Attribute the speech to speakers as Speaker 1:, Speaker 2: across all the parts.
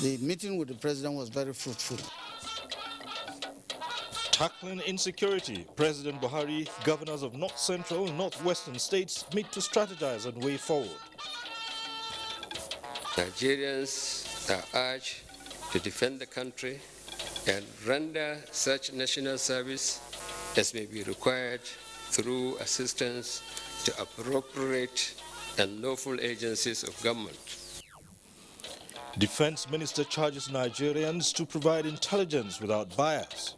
Speaker 1: the meeting with the president was very fruitful.
Speaker 2: Tackling insecurity, President Buhari, governors of North Central and Northwestern states meet to strategize and way forward.
Speaker 3: Nigerians are urged to defend the country and render such national service as may be required through assistance to appropriate and lawful agencies of government.
Speaker 2: Defense Minister charges Nigerians to provide intelligence without bias.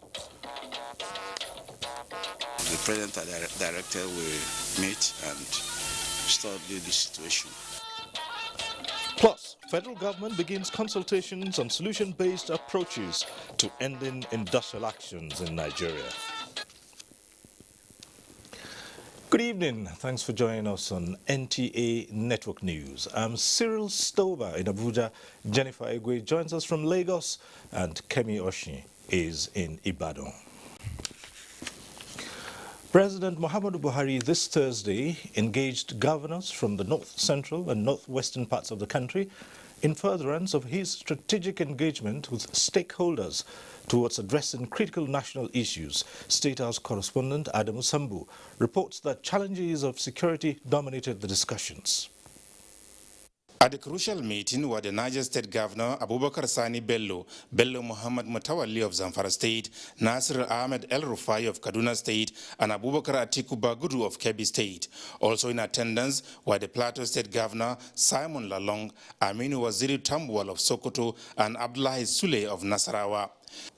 Speaker 4: The President and Director will meet and study the situation.
Speaker 2: Plus, federal government begins consultations on solution-based approaches to ending industrial actions in Nigeria. Good evening. Thanks for joining us on NTA Network News. I'm Cyril Stover in Abuja. Jennifer Egwe joins us from Lagos, and Kemi Oshin is in Ibadan. President Muhammadu Buhari this Thursday engaged governors from the north central and northwestern parts of the country in furtherance of his strategic engagement with stakeholders towards addressing critical national issues. State House correspondent Adamu Sambu reports that challenges of security dominated the discussions.
Speaker 5: At the crucial meeting were the Niger State Governor Abubakar Sani Bello Muhammad Mutawalli of Zamfara State, Nasir Ahmed El Rufai of Kaduna State, and Abubakar Atiku Bagudu of Kebbi State. Also in attendance were the Plateau State Governor Simon Lalong, Aminu Waziri Tambuwal of Sokoto, and Abdullahi Sule of Nasarawa.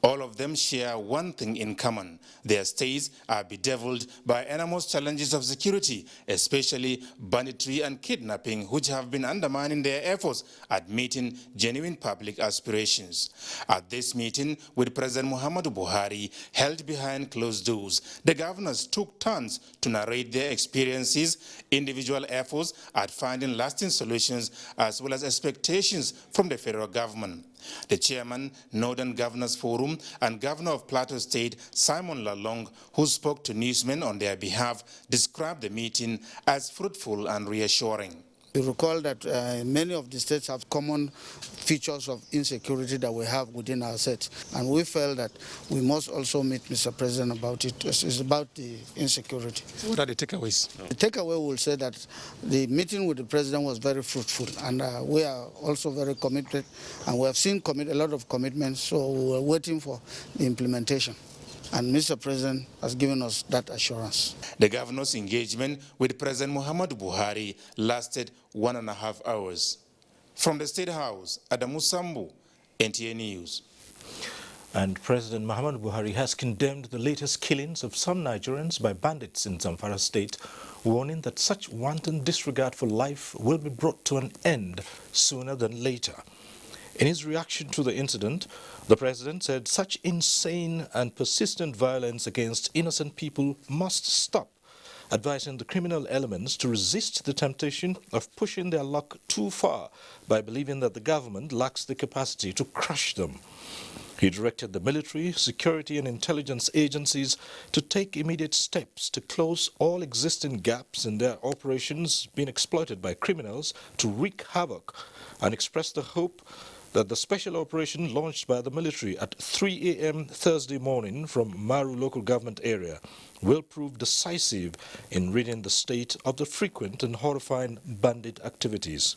Speaker 5: All of them share one thing in common. Their states are bedeviled by enormous challenges of security, especially banditry and kidnapping, which have been undermining their efforts at meeting genuine public aspirations. At this meeting with President Muhammadu Buhari, held behind closed doors, the governors took turns to narrate their experiences, individual efforts at finding lasting solutions, as well as expectations from the federal government. The chairman, Northern Governors Forum, and Governor of Plateau State, Simon Lalong, who spoke to newsmen on their behalf, described the meeting as fruitful and reassuring.
Speaker 1: You recall that many of the states have common features of insecurity that we have within our state, and we felt that we must also meet Mr. President about it. It's about the insecurity.
Speaker 6: What are the takeaways?
Speaker 1: The takeaway will say that the meeting with the President was very fruitful, and we are also very committed, and we have seen a lot of commitments, so we are waiting for the implementation. And Mr. President has given us that assurance.
Speaker 5: The governor's engagement with President Muhammadu Buhari lasted 1.5 hours. From the State House, Adamu Sambu, NTA News.
Speaker 2: And President Muhammadu Buhari has condemned the latest killings of some Nigerians by bandits in Zamfara State, warning that such wanton disregard for life will be brought to an end sooner than later. In his reaction to the incident, the president said such insane and persistent violence against innocent people must stop, advising the criminal elements to resist the temptation of pushing their luck too far by believing that the government lacks the capacity to crush them. He directed the military, security and intelligence agencies to take immediate steps to close all existing gaps in their operations being exploited by criminals to wreak havoc, and expressed the hope that the special operation launched by the military at 3 a.m. Thursday morning from Maru local government area will prove decisive in ridding the state of the frequent and horrifying bandit activities.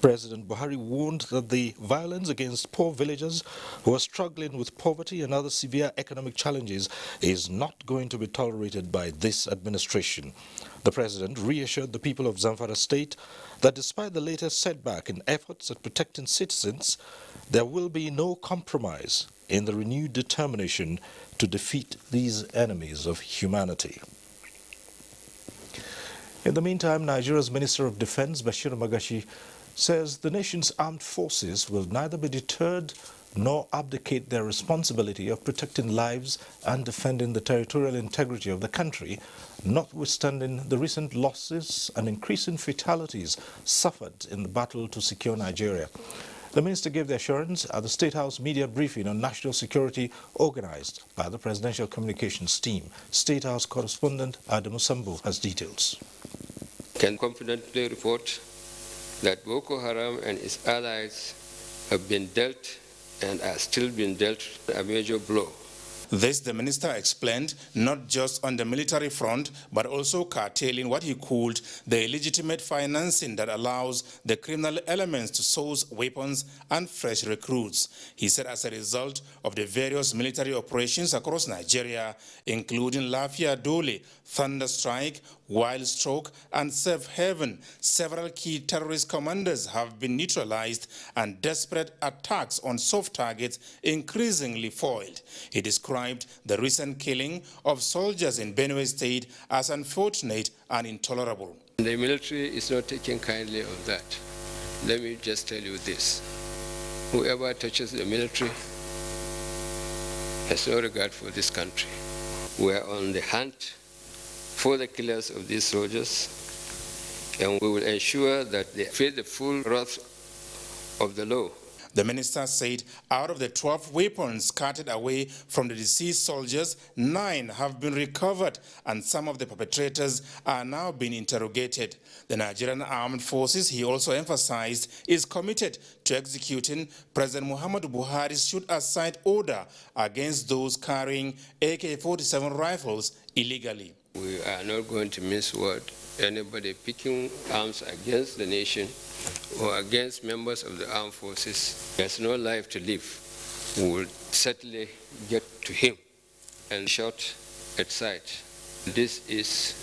Speaker 2: President Buhari warned that the violence against poor villagers who are struggling with poverty and other severe economic challenges is not going to be tolerated by this administration. The president reassured the people of Zamfara State that despite the latest setback in efforts at protecting citizens, there will be no compromise in the renewed determination to defeat these enemies of humanity. In the meantime, Nigeria's Minister of Defense, Bashir Magashi, says the nation's armed forces will neither be deterred nor abdicate their responsibility of protecting lives and defending the territorial integrity of the country, notwithstanding the recent losses and increasing fatalities suffered in the battle to secure Nigeria. The minister gave the assurance at the State House media briefing on national security organized by the Presidential Communications Team. State House correspondent Adamu Sambu has details.
Speaker 3: Can confidently report that Boko Haram and its allies have been dealt and are still being dealt a major blow.
Speaker 5: This, the minister explained, not just on the military front, but also curtailing what he called the illegitimate financing that allows the criminal elements to source weapons and fresh recruits. He said as a result of the various military operations across Nigeria, including Lafia Dole, Thunder Strike, Wild Stroke, and Safe Haven, several key terrorist commanders have been neutralized and desperate attacks on soft targets increasingly foiled. He described the recent killing of soldiers in Benue State as unfortunate and intolerable.
Speaker 3: The military is not taking kindly on that. Let me just tell you this. Whoever touches the military has no regard for this country. We are on the hunt for the killers of these soldiers, and we will ensure that they face the full wrath of the law.
Speaker 5: The minister said out of the 12 weapons carted away from the deceased soldiers, 9 have been recovered and some of the perpetrators are now being interrogated. The Nigerian Armed Forces, he also emphasized, is committed to executing President Muhammadu Buhari's shoot-aside order against those carrying AK-47 rifles illegally.
Speaker 3: We are not going to mince word. Anybody picking arms against the nation or against members of the armed forces, there's no life to live. We will certainly get to him and shot at sight. This is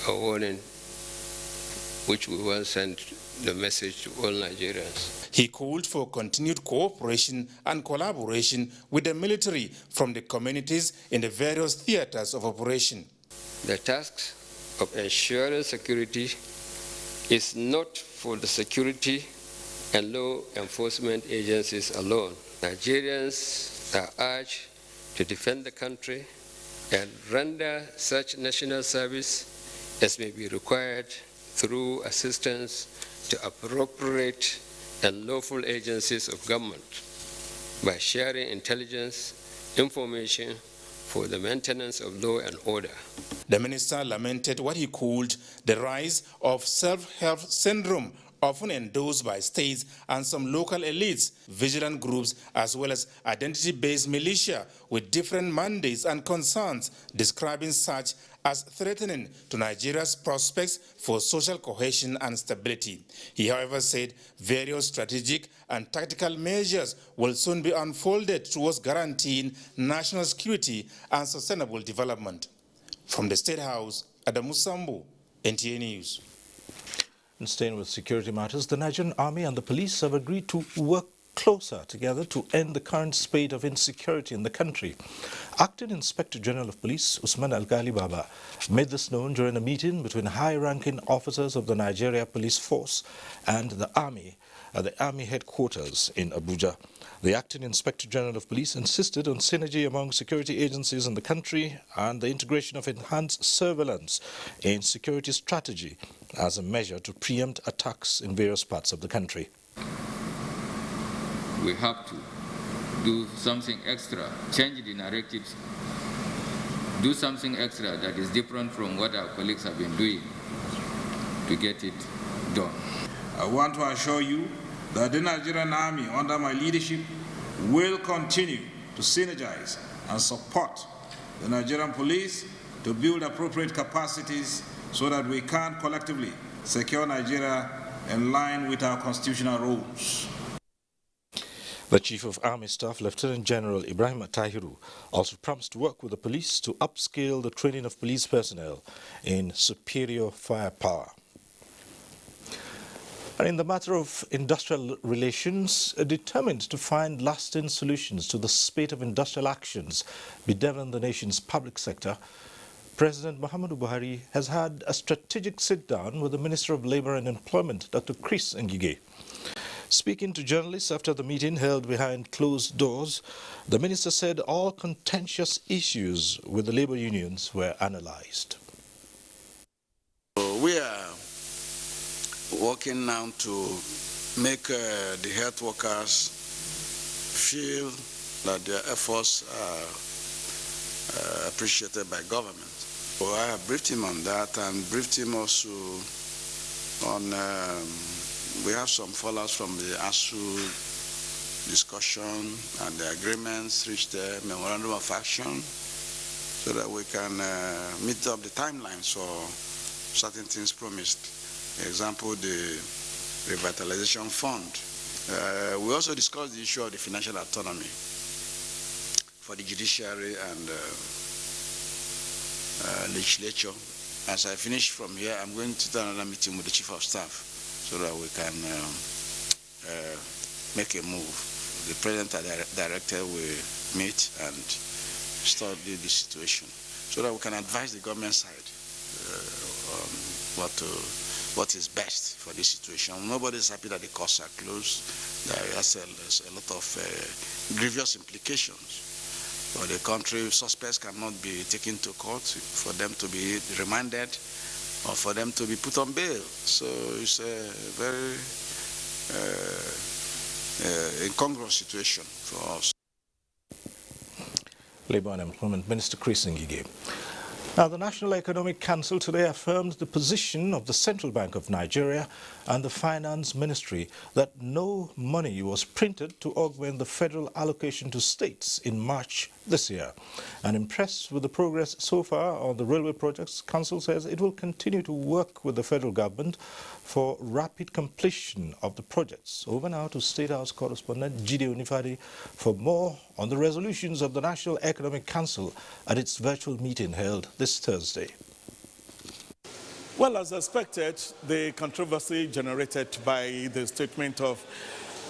Speaker 3: a warning which we will send the message to all Nigerians.
Speaker 5: He called for continued cooperation and collaboration with the military from the communities in the various theaters of operation.
Speaker 3: The task of ensuring security is not for the security and law enforcement agencies alone. Nigerians are urged to defend the country and render such national service as may be required through assistance to appropriate and lawful agencies of government by sharing intelligence, information for the maintenance of law and order.
Speaker 5: The minister lamented what he called the rise of self-help syndrome, often endorsed by states and some local elites, vigilant groups, as well as identity-based militia with different mandates and concerns, describing such as threatening to Nigeria's prospects for social cohesion and stability. He, however, said various strategic and tactical measures will soon be unfolded towards guaranteeing national security and sustainable development. From the State House, Adamu Sambu, NTA News.
Speaker 2: And staying with security matters, the Nigerian Army and the police have agreed to work closer together to end the current spate of insecurity in the country. Acting Inspector General of Police Usman Alkali Baba made this known during a meeting between high-ranking officers of the Nigeria Police Force and the Army at the Army headquarters in Abuja. The Acting Inspector General of Police insisted on synergy among security agencies in the country and the integration of enhanced surveillance in security strategy as a measure to preempt attacks in various parts of the country.
Speaker 6: We have to do something extra, change the narratives, do something extra that is different from what our colleagues have been doing to get it done.
Speaker 7: I want to assure you that the Nigerian Army, under my leadership, will continue to synergize and support the Nigerian police to build appropriate capacities so that we can collectively secure Nigeria in line with our constitutional rules.
Speaker 2: The Chief of Army Staff, Lieutenant General Ibrahim Atahiru, also promised to work with the police to upscale the training of police personnel in superior firepower. And in the matter of industrial relations, determined to find lasting solutions to the spate of industrial actions bedeviling the nation's public sector, President Muhammadu Buhari has had a strategic sit-down with the Minister of Labour and Employment, Dr. Chris Ngige. Speaking to journalists after the meeting held behind closed doors, the minister said all contentious issues with the labour unions were analysed.
Speaker 4: We are working now to make the health workers feel that their efforts are appreciated by government. So I have briefed him on that and briefed him also on we have some fallouts from the ASU discussion and the agreements, reach the memorandum of action, so that we can meet up the timelines for certain things promised. For example, the revitalization fund. We also discussed the issue of the financial autonomy for the judiciary and legislature. As I finish from here, I'm going to another meeting with the Chief of Staff so that we can make a move. The President and Director will meet and study the situation so that we can advise the government side on what is best for this situation. Nobody is happy that the courts are closed. There's a lot of grievous implications for the country. Suspects cannot be taken to court for them to be remanded or for them to be put on bail. So it's a very incongruous situation for us.
Speaker 2: Labour and Employment Minister Chris Ngige. Now, the National Economic Council today affirmed the position of the Central Bank of Nigeria and the Finance Ministry that no money was printed to augment the federal allocation to states in March this year. And impressed with the progress so far on the railway projects, Council says it will continue to work with the federal government for rapid completion of the projects. Over now to State House correspondent Jide Onifade for more on the resolutions of the National Economic Council at its virtual meeting held this Thursday.
Speaker 8: Well, as expected, the controversy generated by the statement of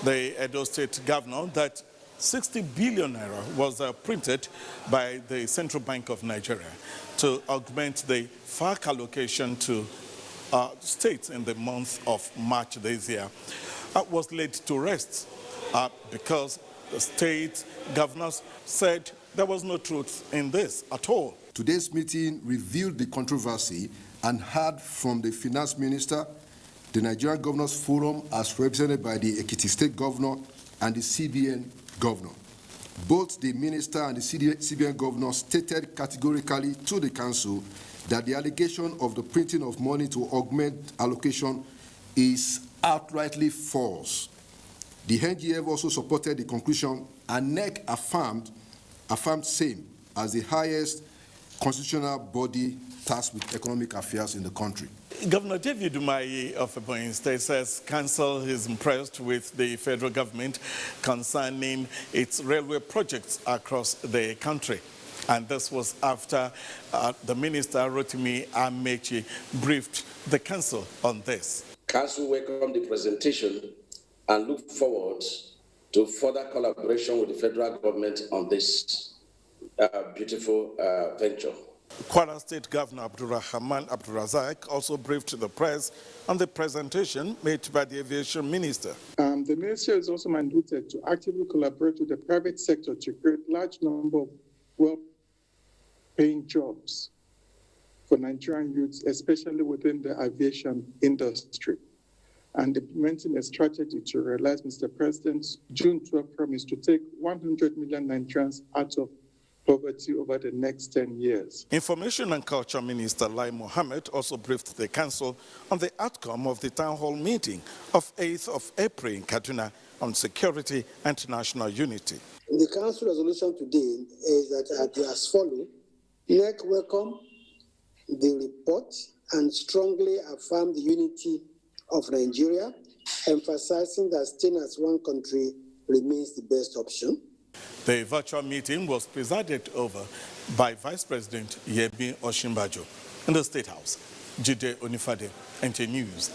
Speaker 8: the Edo State Governor that 60 billion naira was printed by the Central Bank of Nigeria to augment the FARC allocation to states in the month of March this year was laid to rest because the state governors said there was no truth in this at all.
Speaker 9: Today's meeting revealed the controversy and heard from the Finance Minister, the Nigerian Governors Forum as represented by the Ekiti State Governor and the CBN Governor. Both the Minister and the CBN Governor stated categorically to the Council that the allegation of the printing of money to augment allocation is outrightly false. The NGF also supported the conclusion, and NEC affirmed same as the highest constitutional body tasked with economic affairs in the country.
Speaker 8: Governor David Umahi of Ebonyi State says Council is impressed with the federal government concerning its railway projects across the country. And this was after the Minister, Rotimi Amechi, briefed the Council on this.
Speaker 10: Council welcomed the presentation and look forward to further collaboration with the federal government on this beautiful venture.
Speaker 8: Kwara State Governor Abdulrahman Abdulrazak also briefed the press on the presentation made by the Aviation Minister.
Speaker 11: The Ministry is also mandated to actively collaborate with the private sector to create a large number of well-paying jobs for Nigerian youths, especially within the aviation industry, and implementing a strategy to realize Mr. President's June 12 promise to take 100 million Nigerians out of poverty over the next 10 years.
Speaker 8: Information and Culture Minister Lai Mohammed also briefed the Council on the outcome of the Town Hall meeting of 8th of April in Kaduna on security and national unity.
Speaker 12: The Council resolution today is that as follows: NEC welcome the report and strongly affirm the unity of Nigeria, emphasizing that staying as one country remains the best option.
Speaker 8: The virtual meeting was presided over by Vice President Yemi Osinbajo in the State House. Jide Onifade, NTA News.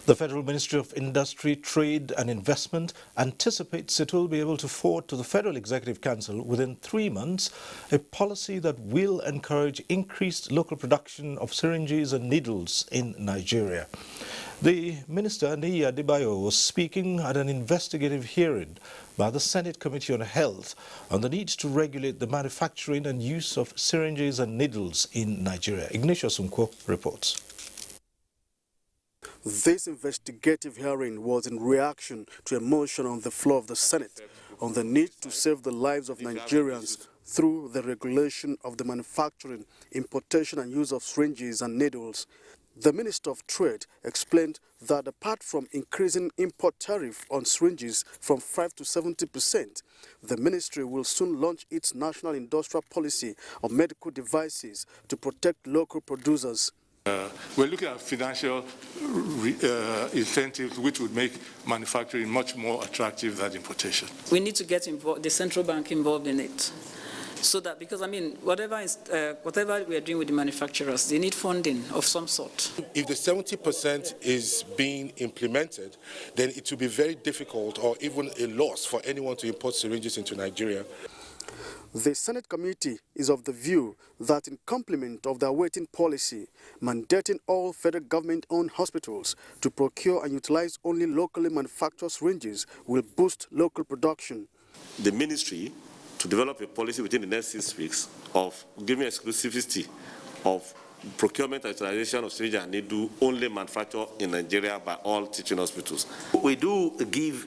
Speaker 2: The Federal Ministry of Industry, Trade and Investment anticipates it will be able to forward to the Federal Executive Council within 3 months a policy that will encourage increased local production of syringes and needles in Nigeria. The Minister, Niyi Adebayo, was speaking at an investigative hearing by the Senate Committee on Health on the need to regulate the manufacturing and use of syringes and needles in Nigeria. Ignatius Unko reports.
Speaker 13: This investigative hearing was in reaction to a motion on the floor of the Senate on the need to save the lives of Nigerians through the regulation of the manufacturing, importation and use of syringes and needles. The Minister of Trade explained that apart from increasing import tariff on syringes from 5 to 70%, the ministry will soon launch its national industrial policy on medical devices to protect local producers.
Speaker 14: We're looking at financial incentives which would make manufacturing much more attractive than importation.
Speaker 15: We need to get the central bank involved in it. So that, because I mean, whatever we are doing with the manufacturers, they need funding of some sort.
Speaker 16: If the 70% is being implemented, then it will be very difficult or even a loss for anyone to import syringes into Nigeria.
Speaker 13: The Senate committee is of the view that in complement of the awaiting policy mandating all federal government-owned hospitals to procure and utilize only locally manufactured syringes will boost local production.
Speaker 17: The ministry to develop a policy within the next 6 weeks of giving exclusivity of procurement and utilization of syringe and needle only manufactured in Nigeria by all teaching hospitals.
Speaker 18: We do give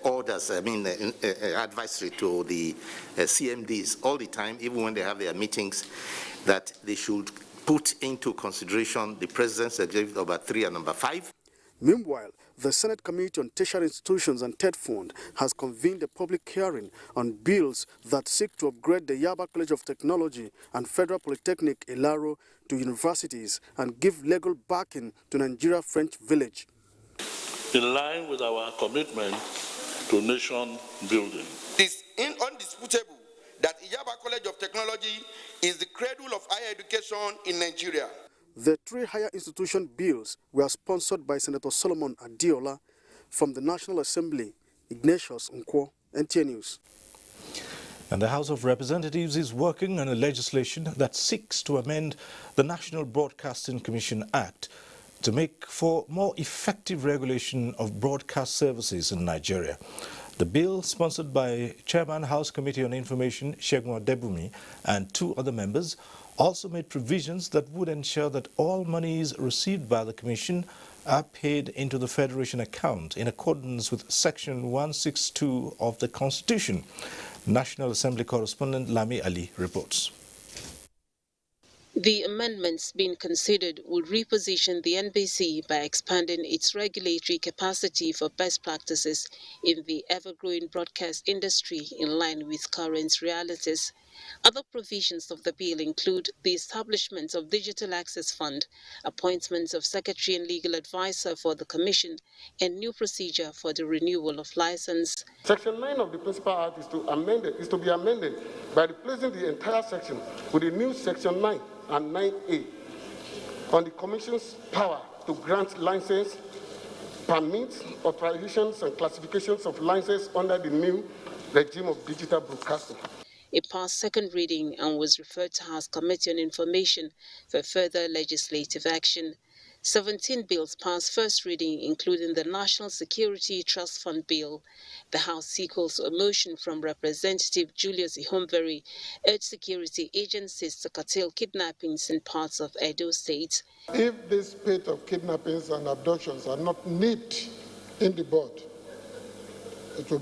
Speaker 18: orders, advisory to the CMDs all the time, even when they have their meetings, that they should put into consideration the President's Executive number 3 and number 5.
Speaker 13: Meanwhile, the Senate Committee on Tertiary Institutions and TED Fund has convened a public hearing on bills that seek to upgrade the Yaba College of Technology and Federal Polytechnic Ilaro to universities and give legal backing to Nigeria French Village.
Speaker 19: In line with our commitment to nation building.
Speaker 20: It is undisputable that Yaba College of Technology is the cradle of higher education in Nigeria.
Speaker 13: The 3 higher institution bills were sponsored by Senator Solomon Adiola from the National Assembly. Ignatius Nkwo, NTA News.
Speaker 2: And the House of Representatives is working on a legislation that seeks to amend the National Broadcasting Commission Act to make for more effective regulation of broadcast services in Nigeria. The bill, sponsored by Chairman House Committee on Information, Segun Odebumi, and 2 other members, also made provisions that would ensure that all monies received by the Commission are paid into the Federation account in accordance with Section 162 of the Constitution. National Assembly correspondent Lami Ali reports.
Speaker 21: The amendments being considered would reposition the NBC by expanding its regulatory capacity for best practices in the ever-growing broadcast industry in line with current realities. Other provisions of the bill include the establishment of Digital Access Fund, appointment of Secretary and Legal Advisor for the Commission, and new procedure for the renewal of license.
Speaker 22: Section 9 of the Principal Act is to be amended by replacing the entire section with a new Section 9 and 9A on the Commission's power to grant license, permits, authorizations, and classifications of licenses under the new regime of digital broadcasting.
Speaker 21: It passed second reading and was referred to House Committee on Information for further legislative action. 17 bills passed first reading, including the National Security Trust Fund Bill. The House sequels a motion from Representative Julius Ihomveri urged security agencies to curtail kidnappings in parts of Edo State.
Speaker 22: If this spate of kidnappings and abductions are not nipped in the bud, it will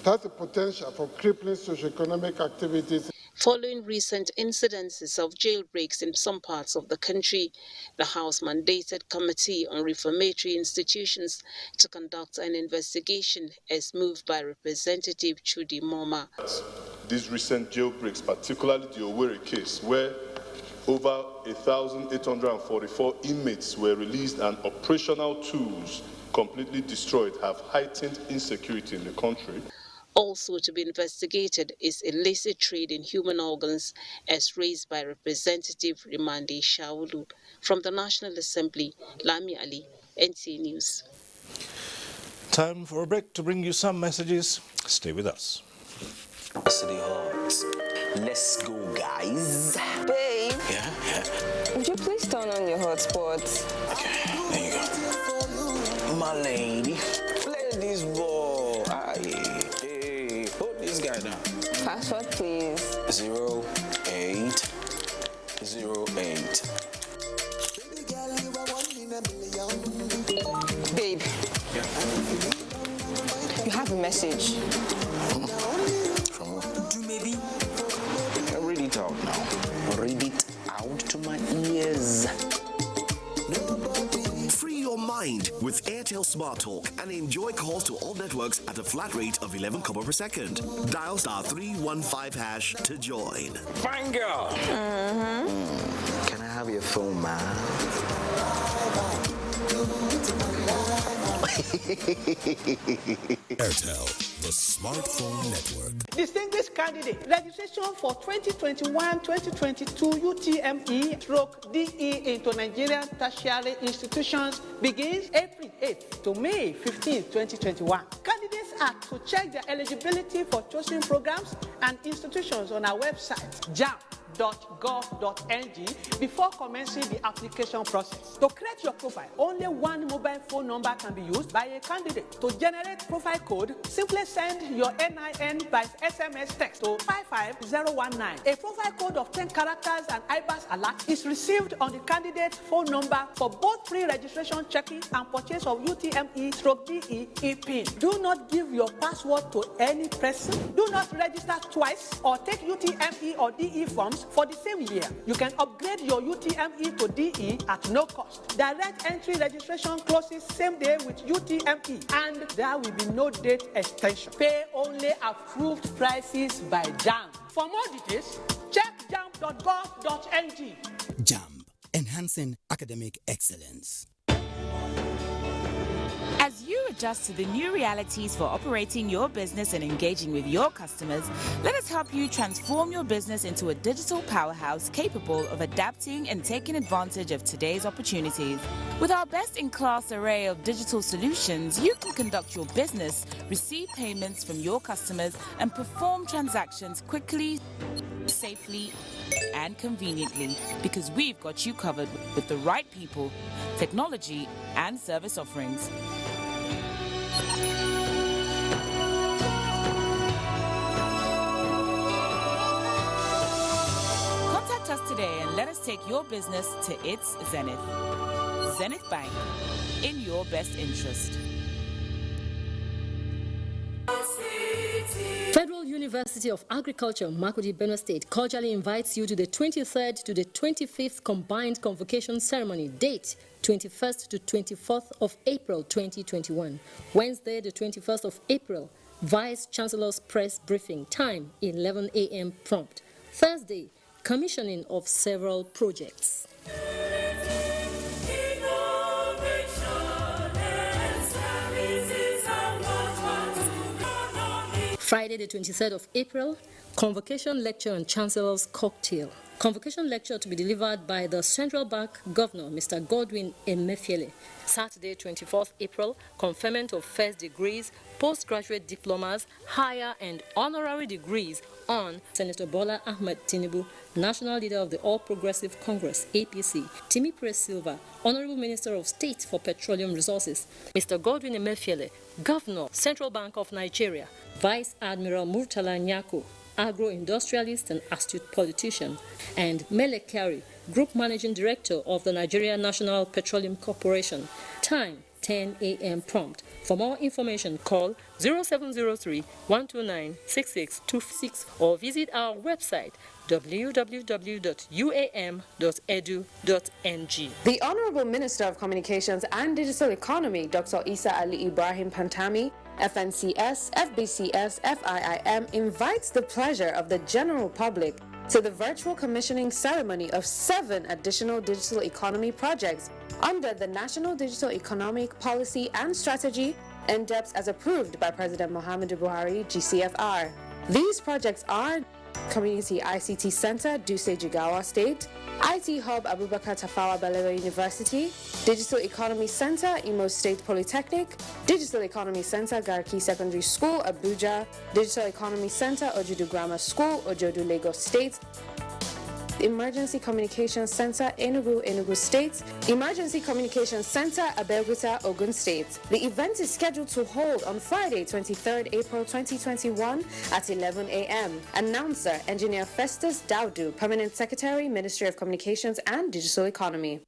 Speaker 22: has the potential for crippling socioeconomic activities.
Speaker 21: Following recent incidences of jailbreaks in some parts of the country, the House mandated Committee on Reformatory Institutions to conduct an investigation as moved by Representative Chudi Moma.
Speaker 23: These recent jailbreaks, particularly the Owerri case, where over 1,844 inmates were released and operational tools completely destroyed, have heightened insecurity in the country.
Speaker 21: Also to be investigated is illicit trade in human organs as raised by Representative Rimande Shaulu. From the National Assembly, Lami Ali, NTA News.
Speaker 2: Time for a break to bring you some messages. Stay with us.
Speaker 24: City Hawks. Let's go, guys.
Speaker 25: Babe.
Speaker 24: Yeah?
Speaker 25: Would you please turn on your hotspot?
Speaker 24: Okay, there you go. My lady. Play this ball. Hey, hold this guy down.
Speaker 25: Password, please.
Speaker 24: 0808.
Speaker 25: Babe.
Speaker 24: Yeah.
Speaker 25: You have a message.
Speaker 24: From who? Maybe. Read it out now. Read it out to my ears.
Speaker 1: Rewind with Airtel Smart Talk and enjoy calls to all networks at a flat rate of 11 kobo per second. Dial *315# to join.
Speaker 24: Fine girl. Can I have your phone, man?
Speaker 3: Airtel, the smartphone network.
Speaker 5: Distinguished candidate, registration for 2021-2022 UTME/DE into Nigerian tertiary institutions begins April 8th to May 15th, 2021. Candidates are to check their eligibility for chosen programs and institutions on our website, jam.gov.ng, before commencing the application process. To create your profile, only one mobile phone number can be used by a candidate. To generate profile code, simply send your NIN by SMS text to 55019. A profile code of 10 characters and IBAS alert is received on the candidate's phone number for both pre-registration checking and purchase of UTME/DE e-PIN. Do not give your password to any person. Do not register twice or take UTME or DE forms for the same year. You can upgrade your UTME to DE at no cost. Direct entry registration closes same day with UTME, and there will be no date extension. Pay only approved prices by JAM. For more details, check jam.gov.ng.
Speaker 6: JAM, enhancing academic excellence.
Speaker 7: As you adjust to the new realities for operating your business and engaging with your customers, let us help you transform your business into a digital powerhouse capable of adapting and taking advantage of today's opportunities. With our best-in-class array of digital solutions, you can conduct your business, receive payments from your customers, and perform transactions quickly, safely, and conveniently, because we've got you covered with the right people, technology, and service offerings. Contact us today and let us take your business to its zenith. Zenith Bank, in your best interest.
Speaker 26: Federal University of Agriculture, Makurdi, Benue State, cordially invites you to the 23rd to the 25th Combined Convocation Ceremony, date 21st to 24th of April 2021. Wednesday, the 21st of April, Vice Chancellor's press briefing, time 11 a.m. prompt. Thursday, commissioning of several projects. Friday, the 23rd of April, Convocation Lecture and Chancellor's Cocktail. Convocation lecture to be delivered by the Central Bank Governor, Mr. Godwin Emefiele. Saturday, 24th April, conferment of first degrees, postgraduate diplomas, higher and honorary degrees on Senator Bola Ahmed Tinubu, National Leader of the All Progressive Congress, APC, Timi Press Silva, Honorable Minister of State for Petroleum Resources, Mr. Godwin Emefiele, Governor, Central Bank of Nigeria, Vice Admiral Murtala Nyako, agro-industrialist and astute politician, and Mele Kyari, Group Managing Director of the Nigerian National Petroleum Corporation. Time, 10 a.m. prompt. For more information, call 0703-129-6626 or visit our website www.uam.edu.ng.
Speaker 27: The Honorable Minister of Communications and Digital Economy, Dr. Isa Ali Ibrahim Pantami, FNCS, FBCS, FIIM, invites the pleasure of the general public to the virtual commissioning ceremony of 7 additional digital economy projects under the National Digital Economic Policy and Strategy, in-depth as approved by President Muhammadu Buhari, GCFR. These projects are Community ICT Center, Dutse Jigawa State, IT Hub Abubakar Tafawa Balewa University, Digital Economy Center, Imo State Polytechnic, Digital Economy Center, Garki Secondary School, Abuja, Digital Economy Center, Ojudu Grammar School, Ojodu, Lagos State, Emergency Communications Center, Enugu State, Emergency Communications Center, Abeokuta, Ogun State. The event is scheduled to hold on Friday, 23rd April 2021 at 11 a.m. Announcer, Engineer Festus Daudu, Permanent Secretary, Ministry of Communications and Digital Economy.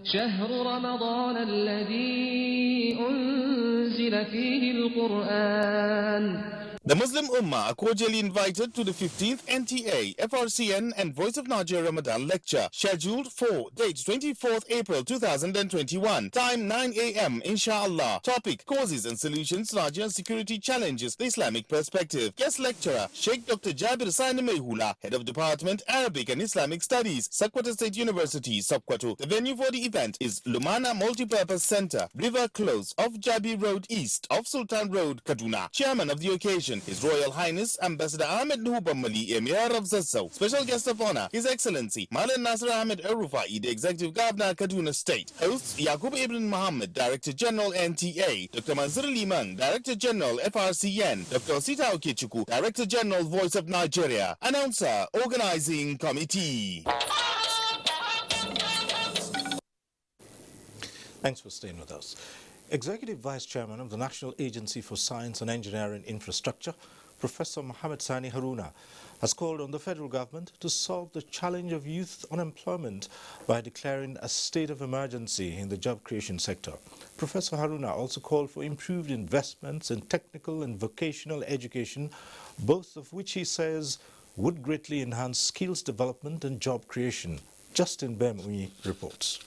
Speaker 28: شهر رمضان الذي أنزل فيه القرآن
Speaker 4: The Muslim Ummah are cordially invited to the 15th NTA, FRCN and Voice of Nigeria Ramadan lecture, scheduled for date 24th April 2021, time 9 a.m. inshallah. Topic: Causes and Solutions to Nigerian Security Challenges, the Islamic Perspective. Guest lecturer, Sheikh Dr. Jabir Sani Mehula, Head of Department, Arabic and Islamic Studies, Sokoto State University, Sokoto. The venue for the event is Lumana Multipurpose Center, River Close, off Jabi Road East, of Sultan Road, Kaduna. Chairman of the occasion, His Royal Highness Ambassador Ahmed Nuhubamali, Emir of Zazzau. Special guest of honor, His Excellency Malan Nasir Ahmed Arufai, the Executive Governor, Kaduna State. Hosts Yaqub Ibn Muhammad, Director General NTA, Dr. Manzur Liman, Director General FRCN, Dr. Sita Okichuku, Director General Voice of Nigeria. Announcer, Organizing Committee.
Speaker 2: Thanks for staying with us. Executive Vice Chairman of the National Agency for Science and Engineering Infrastructure, Professor Mohammed Sani Haruna, has called on the federal government to solve the challenge of youth unemployment by declaring a state of emergency in the job creation sector. Professor Haruna also called for improved investments in technical and vocational education, both of which he says would greatly enhance skills development and job creation. Justin Bemui reports.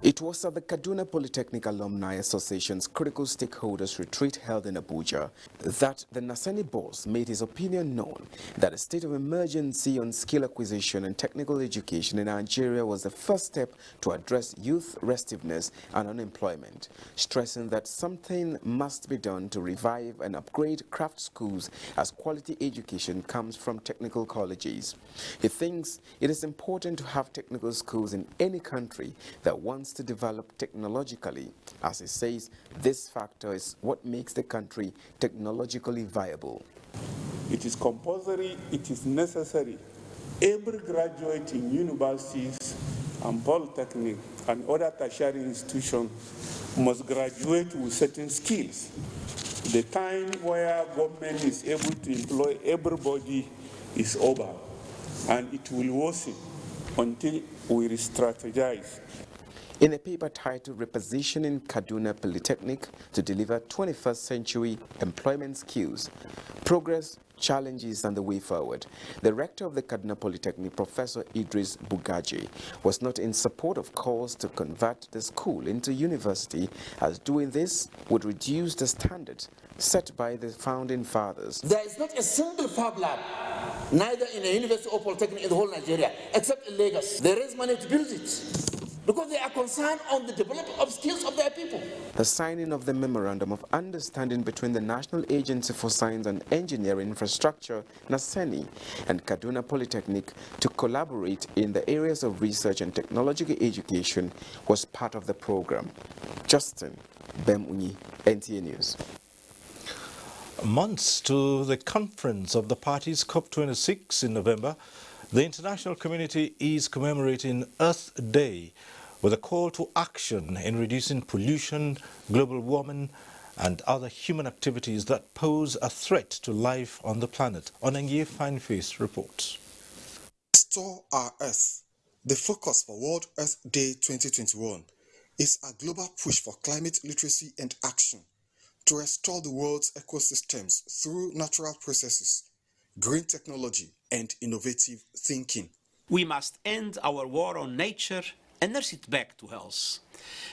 Speaker 8: It was at the Kaduna Polytechnic Alumni Association's Critical Stakeholders Retreat held in Abuja that the Nasani boss made his opinion known that a state of emergency on skill acquisition and technical education in Nigeria was the first step to address youth restiveness and unemployment, stressing that something must be done to revive and upgrade craft schools as quality education comes from technical colleges. He thinks it is important to have technical schools in any country that wants to develop technologically. As he says, this factor is what makes the country technologically viable.
Speaker 9: It is compulsory, it is necessary. Every graduate in universities and polytechnic and other tertiary institutions must graduate with certain skills. The time where government is able to employ everybody is over, and it will worsen until we re-strategize.
Speaker 8: In a paper titled Repositioning Kaduna Polytechnic to Deliver 21st Century Employment Skills, Progress, Challenges and the Way Forward, the rector of the Kaduna Polytechnic, Professor Idris Bugaji, was not in support of calls to convert the school into university, as doing this would reduce the standard set by the founding fathers.
Speaker 10: There is not a single fab lab, neither in a university or polytechnic in the whole Nigeria, except in Lagos. They raise money to build it, because they are concerned on the development of skills of their people.
Speaker 8: The signing of the Memorandum of Understanding between the National Agency for Science and Engineering Infrastructure, NASENI, and Kaduna Polytechnic to collaborate in the areas of research and technological education was part of the program. Justin Bemuni, NTA News.
Speaker 2: Months to the conference of the parties COP26 in November, the international community is commemorating Earth Day with a call to action in reducing pollution, global warming, and other human activities that pose a threat to life on the planet. Onengie Fineface reports.
Speaker 11: Restore Our Earth. The focus for World Earth Day 2021 is a global push for climate literacy and action to restore the world's ecosystems through natural processes, green technology, and innovative thinking.
Speaker 12: We must end our war on nature and nurse it back to health.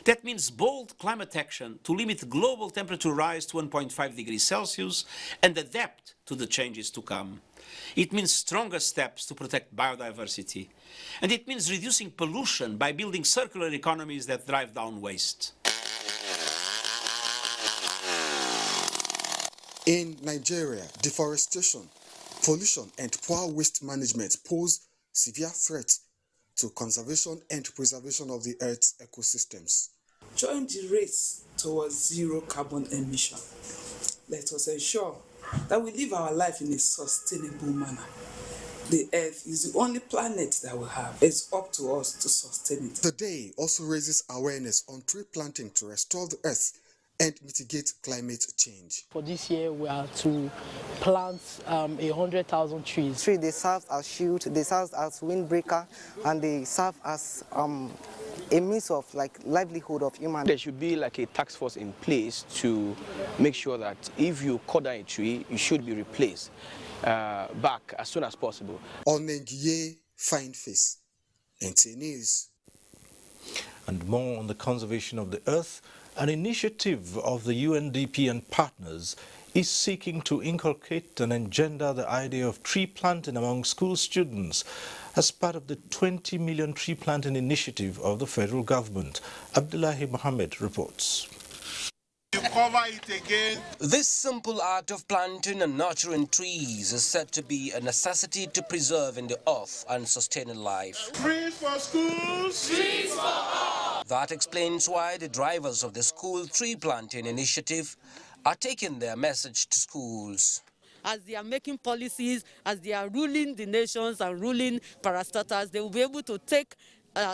Speaker 12: That means bold climate action to limit global temperature rise to 1.5 degrees Celsius and adapt to the changes to come. It means stronger steps to protect biodiversity. And it means reducing pollution by building circular economies that drive down waste.
Speaker 11: In Nigeria, deforestation, pollution and poor waste management pose severe threats to conservation and preservation of the Earth's ecosystems.
Speaker 14: Join the race towards zero carbon emission. Let us ensure that we live our life in a sustainable manner. The Earth is the only planet that we have. It's up to us to sustain it.
Speaker 11: The day also raises awareness on tree planting to restore the Earth and mitigate climate change.
Speaker 13: For this year, we are to plant 100,000 trees.
Speaker 15: They serve as shield, they serve as windbreaker, and they serve as a means of livelihood of human.
Speaker 16: There should be like a task force in place to make sure that if you cut down a tree, it should be replaced back as soon as possible.
Speaker 11: Onengiye Fine Face, NTA News.
Speaker 2: And more on the conservation of the earth, an initiative of the UNDP and partners is seeking to inculcate and engender the idea of tree planting among school students as part of the 20 million tree planting initiative of the federal government. Abdullahi Mohammed reports.
Speaker 17: You cover it again. This simple act of planting and nurturing trees is said to be a necessity to preserve in the earth and sustaining life.
Speaker 9: Trees for schools. Trees for all.
Speaker 17: That explains why the drivers of the school tree planting initiative are taking their message to schools.
Speaker 18: As they are making policies, as they are ruling the nations and ruling parastatals, they will be able to take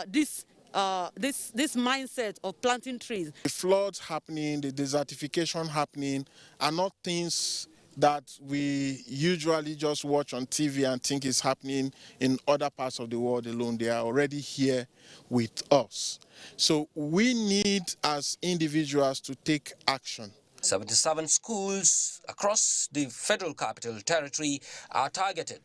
Speaker 18: this mindset of planting trees.
Speaker 9: The floods happening, the desertification happening are not things that we usually just watch on TV and think is happening in other parts of the world alone. They are already here with us. So we need as individuals to take action.
Speaker 17: 77 schools across the Federal Capital Territory are targeted,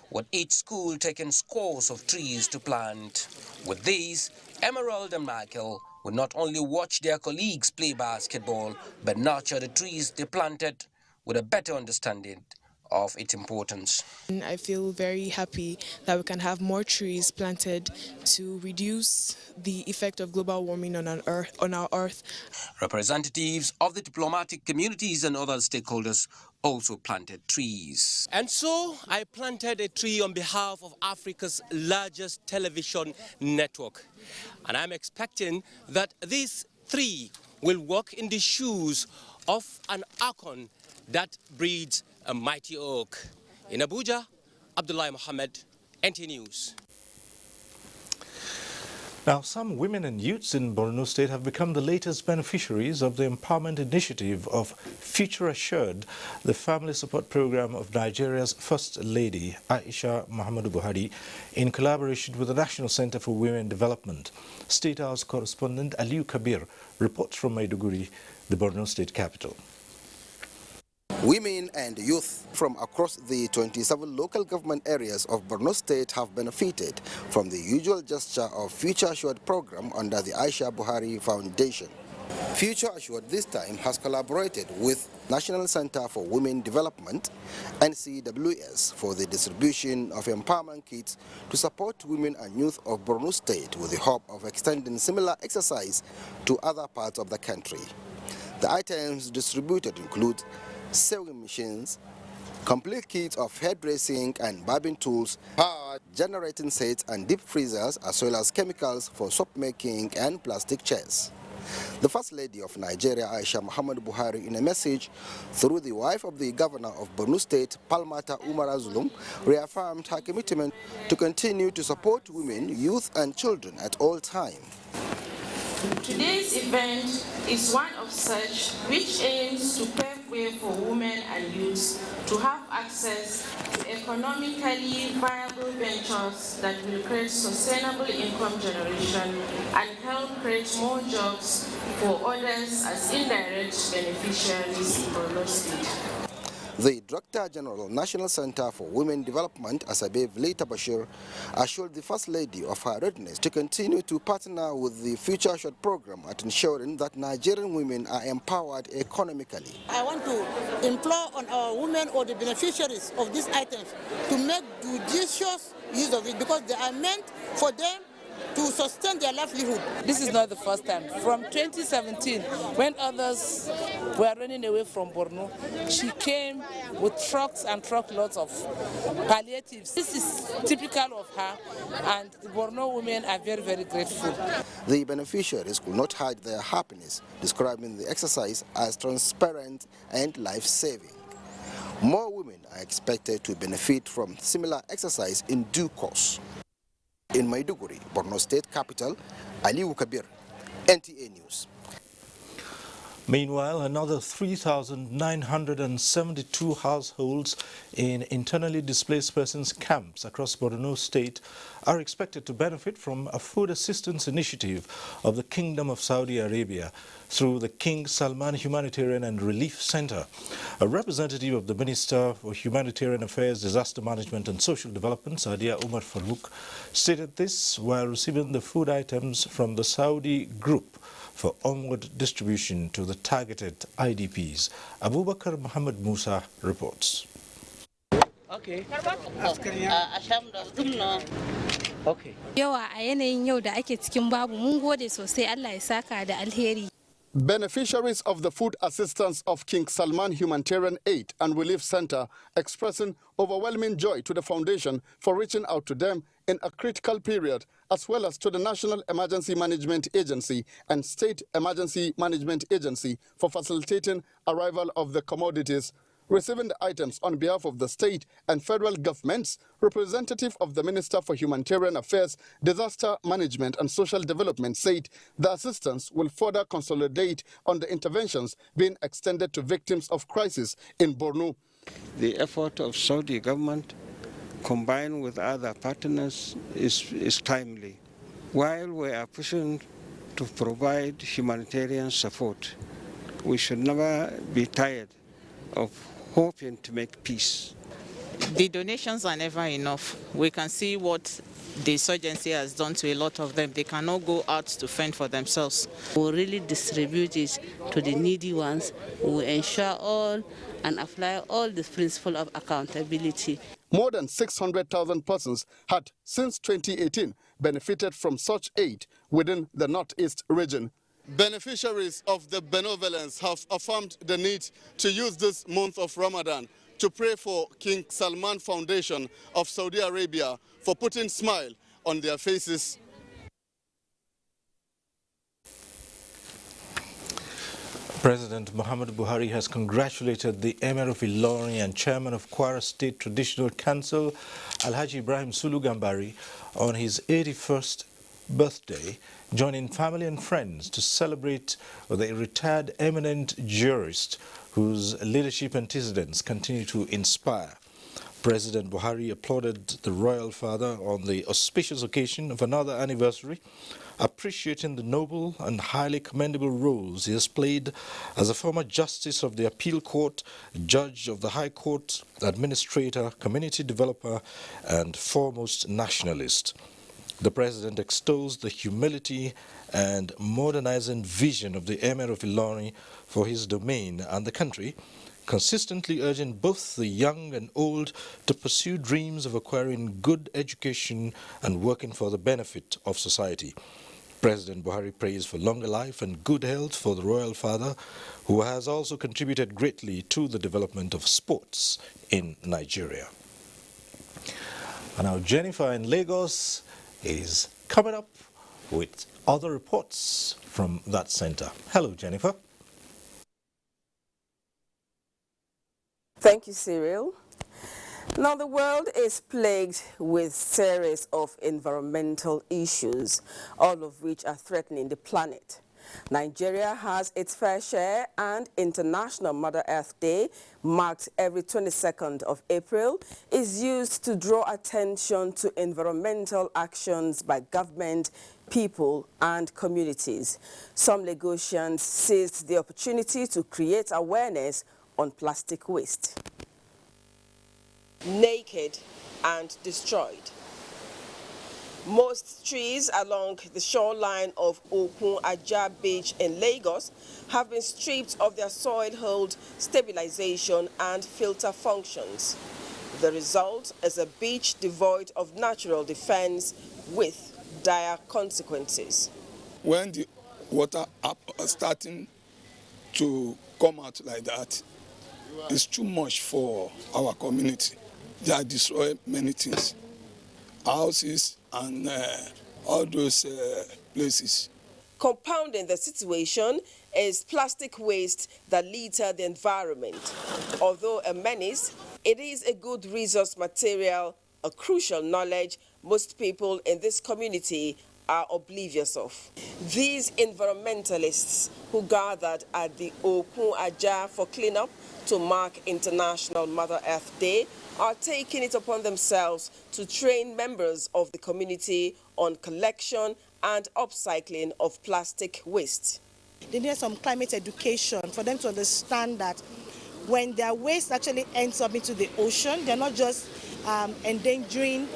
Speaker 17: with each school taking scores of trees to plant. With these, Emerald and Michael will not only watch their colleagues play basketball, but nurture the trees they planted with a better understanding of its importance.
Speaker 19: I feel very happy that we can have more trees planted to reduce the effect of global warming on our earth.
Speaker 17: Representatives of the diplomatic communities and other stakeholders also planted trees.
Speaker 20: And so I planted a tree on behalf of Africa's largest television network. And I'm expecting that this tree will walk in the shoes of an acorn that breeds a mighty oak. In Abuja, Abdullahi Mohammed, NTA News.
Speaker 2: Now, some women and youths in Borno State have become the latest beneficiaries of the empowerment initiative of Future Assured, the family support program of Nigeria's First Lady, Aisha Muhammadu Buhari, in collaboration with the National Center for Women Development. State House correspondent Aliu Kabir reports from Maiduguri, the Borno State capital.
Speaker 22: Women and youth from across the 27 local government areas of Borno State have benefited from the usual gesture of Future Assured program under the Aisha Buhari Foundation. Future Assured this time has collaborated with National Center for Women Development, NCWS, for the distribution of empowerment kits to support women and youth of Borno State with the hope of extending similar exercise to other parts of the country. The items distributed include sewing machines, complete kits of hairdressing and barbing tools, power generating sets and deep freezers, as well as chemicals for soap making and plastic chairs. The First Lady of Nigeria, Aisha Muhammadu Buhari, in a message through the wife of the Governor of Borno State, Palmata Umar Zulum, reaffirmed her commitment to continue to support women, youth and children at all times.
Speaker 29: Today's event is one of such which aims to pave way for women and youths to have access to economically viable ventures that will create sustainable income generation and help create more jobs for others as indirect beneficiaries in Borno State.
Speaker 22: The Director General, National Center for Women Development, Asabe Vleta Bashir, assured the First Lady of her readiness to continue to partner with the Future Assured program at ensuring that Nigerian women are empowered economically.
Speaker 30: I want to implore on our women or the beneficiaries of these items to make judicious use of it because they are meant for them to sustain their livelihood.
Speaker 31: This is not the first time. From 2017, when others were running away from Borno, she came with trucks and truckloads of palliatives. This is typical of her, and the Borno women are very, very grateful.
Speaker 22: The beneficiaries could not hide their happiness, describing the exercise as transparent and life-saving. More women are expected to benefit from similar exercise in due course. In Maiduguri, Borno State capital, Aliu Kabir, NTA News.
Speaker 2: Meanwhile, another 3,972 households in internally displaced persons camps across Borno State are expected to benefit from a food assistance initiative of the Kingdom of Saudi Arabia through the King Salman Humanitarian and Relief Center. A representative of the Minister for Humanitarian Affairs, Disaster Management and Social Development, Sadia Umar Farouk, stated this while receiving the food items from the Saudi group for onward distribution to the targeted IDPs. Abubakar Muhammad Musa reports.
Speaker 1: Okay. Okay.
Speaker 3: Yawa a yanayin yau da ake cikin babu mun gode sosai Allah ya saka da alheri.
Speaker 5: Beneficiaries of the food assistance of King Salman Humanitarian Aid and Relief Center expressing overwhelming joy to the foundation for reaching out to them in a critical period, as well as to the National Emergency Management Agency and State Emergency Management Agency for facilitating arrival of the commodities. Receiving the items on behalf of the state and federal governments, representative of the Minister for Humanitarian Affairs, Disaster Management and Social Development said the assistance will further consolidate on the interventions being extended to victims of crisis in Borno.
Speaker 6: The effort of Saudi government combined with other partners is timely. While we are pushing to provide humanitarian support, we should never be tired of hoping to make peace.
Speaker 7: The donations are never enough. We can see what the insurgency has done to a lot of them. They cannot go out to fend for themselves.
Speaker 21: We'll really distribute it to the needy ones. We'll ensure all and apply all the principle of accountability.
Speaker 5: More than 600,000 persons had, since 2018, benefited from such aid within the Northeast region. Beneficiaries of the benevolence have affirmed the need to use this month of Ramadan to pray for King Salman Foundation of Saudi Arabia for putting smile on their faces.
Speaker 2: President Muhammad Buhari has congratulated the Emir of Ilorin and Chairman of Kwara State Traditional Council, Alhaji Ibrahim Sulu Gambari, on his 81st birthday, joining family and friends to celebrate the retired eminent jurist whose leadership antecedents continue to inspire. President Buhari applauded the royal father on the auspicious occasion of another anniversary, appreciating the noble and highly commendable roles he has played as a former justice of the appeal court, judge of the high court, administrator, community developer, and foremost nationalist. The president extols the humility and modernizing vision of the Emir of Ilorin for his domain and the country, consistently urging both the young and old to pursue dreams of acquiring good education and working for the benefit of society. President Buhari prays for longer life and good health for the royal father, who has also contributed greatly to the development of sports in Nigeria. And now Jennifer in Lagos is coming up with other reports from that center. Hello, Jennifer.
Speaker 23: Thank you, Cyril. Now, the world is plagued with a series of environmental issues, all of which are threatening the planet. Nigeria has its fair share, and International Mother Earth Day, marked every 22nd of April, is used to draw attention to environmental actions by government, people, and communities. Some Lagosians seized the opportunity to create awareness on plastic waste. Naked and destroyed. Most trees along the shoreline of Okun Aja Beach in Lagos have been stripped of their soil hold, stabilization, and filter functions. The result is a beach devoid of natural defense with dire consequences.
Speaker 24: When the water are starting to come out like that, it's too much for our community. They are destroying many things, houses and all those places.
Speaker 23: Compounding the situation is plastic waste that litter the environment. Although a menace, it is a good resource material, a crucial knowledge most people in this community are oblivious of. These environmentalists who gathered at the Okun Aja for cleanup to mark International Mother Earth Day are taking it upon themselves to train members of the community on collection and upcycling of plastic waste.
Speaker 30: They need some climate education for them to understand that when their waste actually ends up into the ocean, they're not just endangering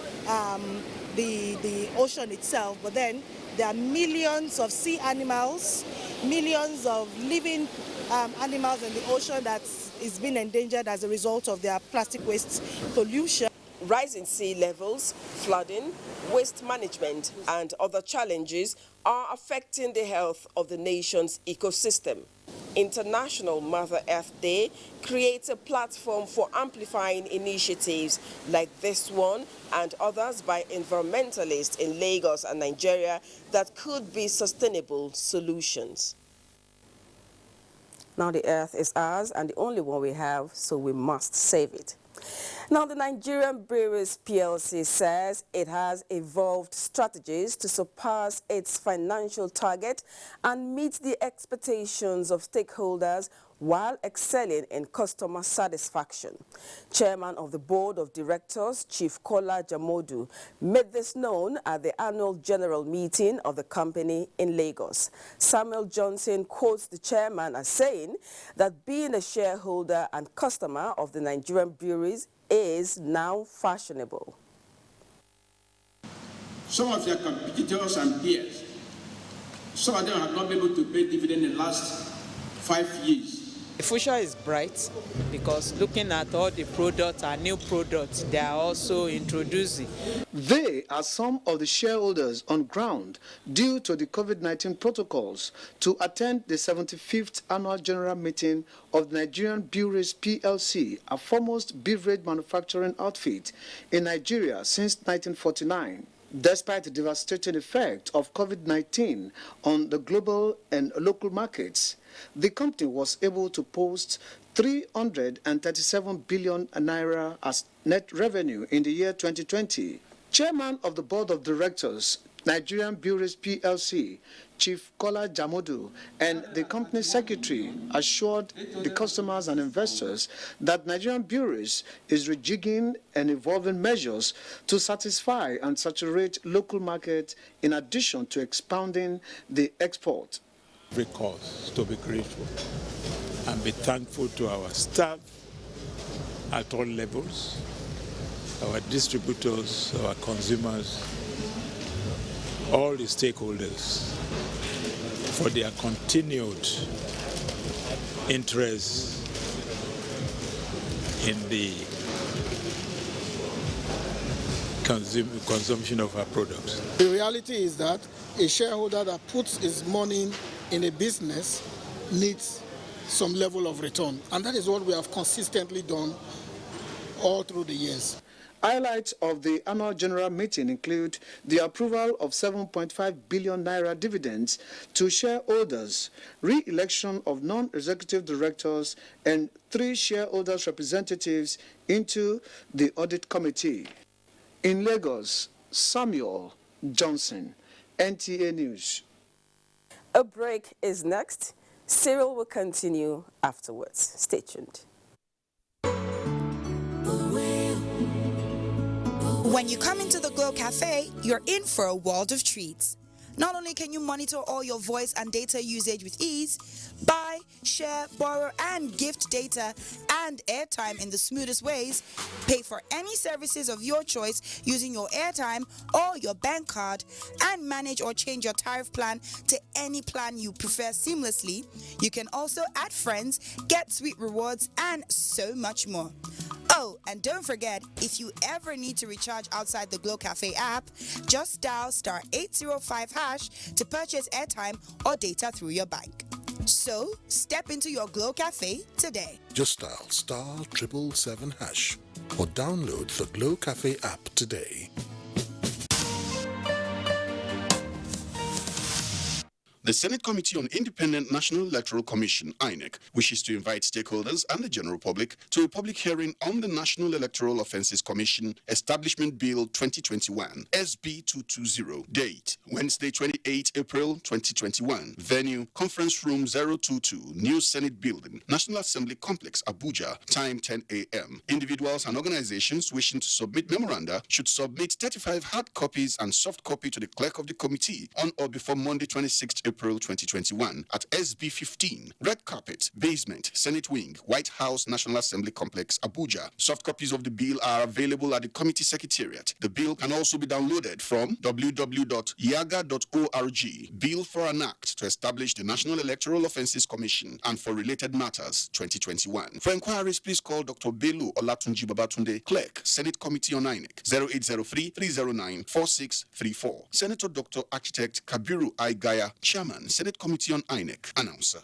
Speaker 30: the ocean itself, but then there are millions of sea animals, millions of living animals in the ocean that is being endangered as a result of their plastic waste pollution.
Speaker 23: Rising sea levels, flooding, waste management, and other challenges are affecting the health of the nation's ecosystem. International Mother Earth Day creates a platform for amplifying initiatives like this one and others by environmentalists in Lagos and Nigeria that could be sustainable solutions. Now the earth is ours and the only one we have, so we must save it. Now, the Nigerian Breweries PLC says it has evolved strategies to surpass its financial target and meet the expectations of stakeholders while excelling in customer satisfaction. Chairman of the Board of Directors, Chief Kola Jamodu, made this known at the annual general meeting of the company in Lagos. Samuel Johnson quotes the chairman as saying that being a shareholder and customer of the Nigerian breweries is now fashionable.
Speaker 4: Some of their competitors and peers, some of them have not been able to pay dividend in the last 5 years.
Speaker 8: The future is bright because looking at all the products and new products they are also introducing.
Speaker 10: They are some of the shareholders on ground due to the COVID-19 protocols to attend the 75th annual general meeting of the Nigerian Breweries PLC, a foremost beverage manufacturing outfit in Nigeria since 1949. Despite the devastating effect of COVID-19 on the global and local markets, the company was able to post 337 billion naira as net revenue in the year 2020. Chairman of the Board of Directors, Nigerian Breweries PLC, Chief Kola Jamodu, and the company secretary assured the customers and investors that Nigerian Breweries is rejigging and evolving measures to satisfy and saturate local markets in addition to expanding the export.
Speaker 12: Every cause to be grateful and be thankful to our staff at all levels, our distributors, our consumers, all the stakeholders for their continued interest in the consumption of our products.
Speaker 24: The reality is that a shareholder that puts his money in a business needs some level of return, and that is what we have consistently done all through the years.
Speaker 10: Highlights of the annual general meeting include the approval of 7.5 billion naira dividends to shareholders, re-election of non-executive directors, and 3 shareholders representatives into the audit committee. In Lagos, Samuel Johnson, NTA News.
Speaker 23: A break is next. Cyril will continue afterwards. Stay tuned.
Speaker 13: When you come into the Glow Cafe, you're in for a world of treats. Not only can you monitor all your voice and data usage with ease, buy, share, borrow, and gift data and airtime in the smoothest ways, pay for any services of your choice using your airtime or your bank card, and manage or change your tariff plan to any plan you prefer seamlessly. You can also add friends, get sweet rewards, and so much more. Oh, and don't forget, if you ever need to recharge outside the Glow Cafe app, just dial *805# to purchase airtime or data through your bank. So, step into your Glow Cafe today.
Speaker 14: Just dial *777# or download the Glow Cafe app today.
Speaker 9: The Senate Committee on Independent National Electoral Commission, INEC, wishes to invite stakeholders and the general public to a public hearing on the National Electoral Offences Commission Establishment Bill 2021, SB 220. Date, Wednesday, 28 April 2021. Venue, Conference Room 022, New Senate Building, National Assembly Complex, Abuja. Time, 10 a.m. Individuals and organizations wishing to submit memoranda should submit 35 hard copies and soft copy to the clerk of the committee on or before Monday, 26 April 2021 at SB 15, Red Carpet, Basement, Senate Wing, White House, National Assembly Complex, Abuja. Soft copies of the bill are available at the committee secretariat. The bill can also be downloaded from www.yaga.org. Bill for an Act to establish the National Electoral Offences Commission and for related matters, 2021. For inquiries, please call Dr. Belu Olatunji Babatunde, Clerk, Senate Committee on INEC, 0803-309-4634. Senator Dr. Architect Kabiru I. Gaya, Chairman, Senate Committee on INEC. Announcer.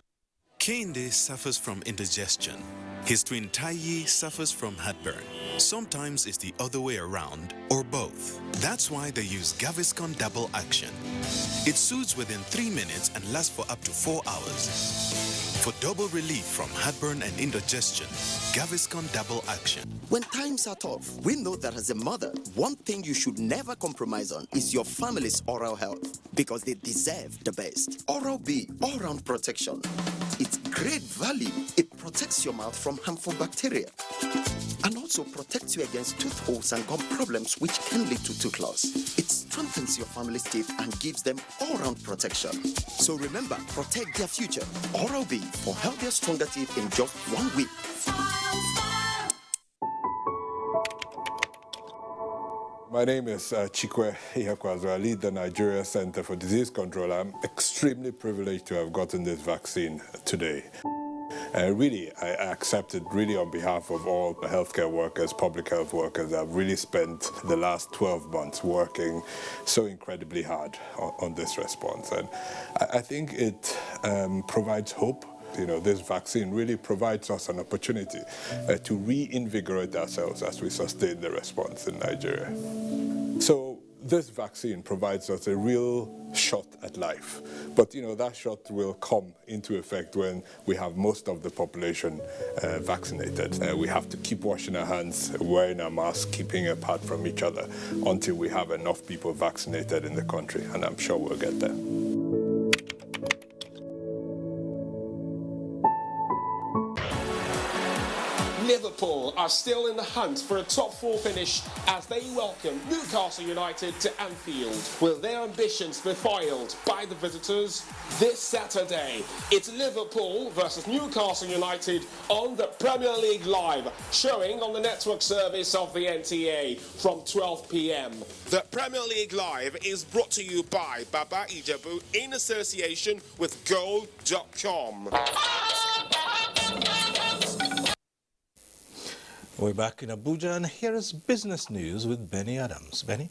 Speaker 11: Kehinde suffers from indigestion. His twin Taiyi suffers from heartburn. Sometimes it's the other way around, or both. That's why they use Gaviscon Double Action. It soothes within 3 minutes and lasts for up to 4 hours. For double relief from heartburn and indigestion, Gaviscon Double Action.
Speaker 15: When times are tough, we know that as a mother, one thing you should never compromise on is your family's oral health, because they deserve the best. Oral-B, all-round protection. Its great value, it protects your mouth from harmful bacteria and also protects you against tooth holes and gum problems which can lead to tooth loss. It strengthens your family's teeth and gives them all-round protection. So remember, protect their future. Oral-B for healthier, stronger teeth in just 1 week.
Speaker 16: My name is Chikwe Ihekwazu. I lead the Nigeria Center for Disease Control. I'm extremely privileged to have gotten this vaccine today. Really, I accept it really on behalf of all the healthcare workers, public health workers. I've really spent the last 12 months working so incredibly hard on this response. And I think it provides hope. You know, this vaccine really provides us an opportunity to reinvigorate ourselves as we sustain the response in Nigeria. So this vaccine provides us a real shot at life. But, you know, that shot will come into effect when we have most of the population vaccinated. We have to keep washing our hands, wearing our masks, keeping apart from each other until we have enough people vaccinated in the country. And I'm sure we'll get there.
Speaker 17: Liverpool are still in the hunt for a top 4 finish as they welcome Newcastle United to Anfield. Will their ambitions be foiled by the visitors? This Saturday, it's Liverpool versus Newcastle United on the Premier League Live, showing on the network service of the NTA from 12 p.m. The Premier League Live is brought to you by Baba Ijebu in association with Gold.com.
Speaker 2: We're back in Abuja, and here is business news with Benny Adams. Benny?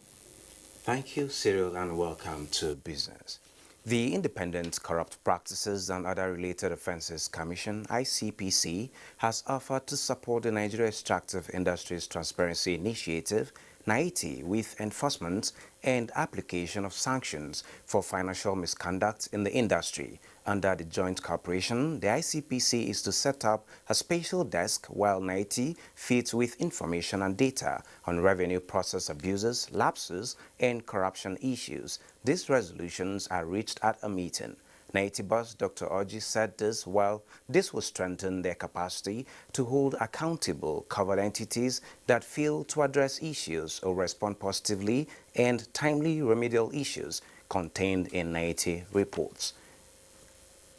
Speaker 18: Thank you, Cyril, and welcome to Business. The Independent Corrupt Practices and Other Related Offences Commission, ICPC, has offered to support the Nigeria Extractive Industries Transparency Initiative, NIT, with enforcement and application of sanctions for financial misconduct in the industry. Under the joint cooperation, the ICPC is to set up a special desk while NIT feeds with information and data on revenue process abuses, lapses, and corruption issues. These resolutions are reached at a meeting. NIT boss Dr. Oji said this while this will strengthen their capacity to hold accountable covered entities that fail to address issues or respond positively and timely remedial issues contained in NIT reports.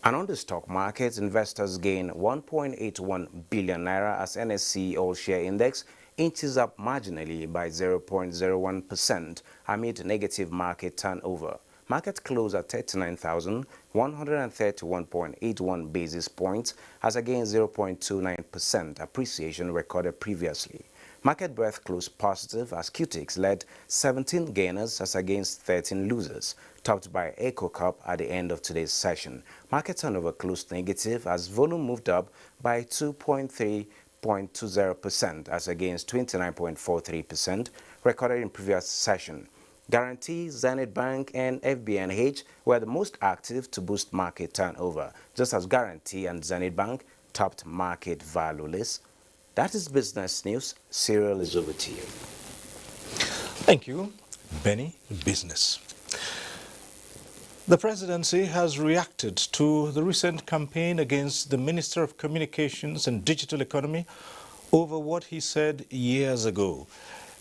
Speaker 18: And on the stock market, investors gain 1.81 billion naira as NSE All-Share Index inches up marginally by 0.01% amid negative market turnover. Market closed at 39,131.81 basis points as against 0.29% appreciation recorded previously. Market breadth closed positive as QTix led 17 gainers as against 13 losers, topped by EcoCup at the end of today's session. Market turnover closed negative as volume moved up by 2.20% as against 29.43% recorded in previous session. Guarantee, Zenith Bank, and FBNH were the most active to boost market turnover, just as Guarantee and Zenith Bank topped market value lists. That is business news. Cyril is over to you.
Speaker 2: Thank you, Benny. Business. The presidency has reacted to the recent campaign against the Minister of Communications and Digital Economy over what he said years ago.